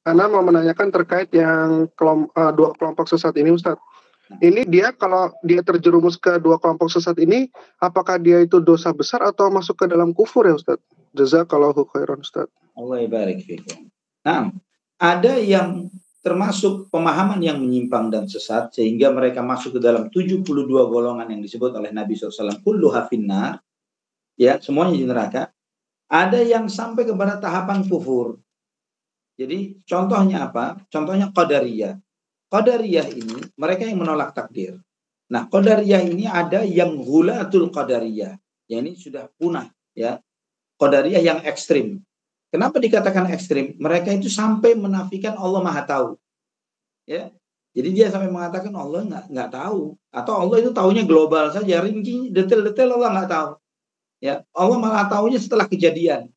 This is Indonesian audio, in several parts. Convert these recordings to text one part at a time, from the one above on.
Ana mau menanyakan terkait yang dua kelompok sesat ini, Ustaz. Ini dia kalau dia terjerumus ke dua kelompok sesat ini, apakah dia itu dosa besar atau masuk ke dalam kufur ya, Ustaz? Jazakallahu khairan, Ustaz. Allah barik fikum. Nah, ada yang termasuk pemahaman yang menyimpang dan sesat sehingga mereka masuk ke dalam 72 golongan yang disebut oleh Nabi SAW, kulluha finnar, ya, semuanya di neraka. Ada yang sampai kepada tahapan kufur. Jadi contohnya apa? Contohnya Qadariyah. Qadariyah ini mereka yang menolak takdir. Nah, Qadariyah ini ada yang ghulatul Qadariyah. Ya, ini sudah punah, ya. Qadariyah yang ekstrim. Kenapa dikatakan ekstrim? Mereka itu sampai menafikan Allah Maha Tahu. Ya. Jadi dia sampai mengatakan Allah nggak tahu, atau Allah itu taunya global saja, rinci detail-detail Allah nggak tahu. Ya, Allah malah tahunya setelah kejadian.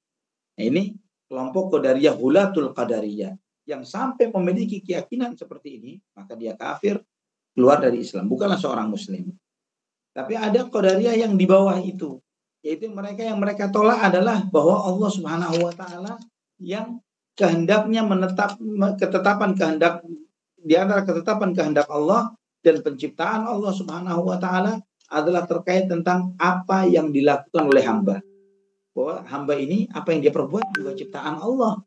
Nah, ini kelompok Qadariyah hulatul Qadariyah yang sampai memiliki keyakinan seperti ini, maka dia kafir, keluar dari Islam, bukanlah seorang muslim. Tapi ada Qadariyah yang di bawah itu, yaitu mereka yang mereka tolak adalah bahwa Allah Subhanahu wa taala yang kehendaknya ketetapan kehendak di antara ketetapan kehendak Allah dan penciptaan Allah Subhanahu wa taala adalah terkait tentang apa yang dilakukan oleh hamba. Bahwa hamba ini apa yang dia perbuat juga ciptaan Allah.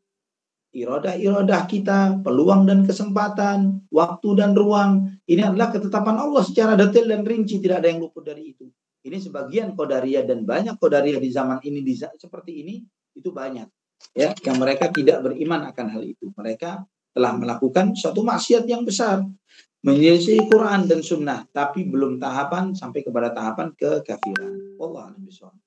Iradah-iradah kita, peluang dan kesempatan, waktu dan ruang, ini adalah ketetapan Allah secara detail dan rinci, tidak ada yang luput dari itu. Ini sebagian Qadariyah dan banyak Qadariyah di zaman ini seperti ini, itu banyak. Ya, yang mereka tidak beriman akan hal itu. Mereka telah melakukan suatu maksiat yang besar, menyelisih Quran dan Sunnah, tapi belum tahapan sampai kepada tahapan kekafiran. Wallahu a'lam bishawab.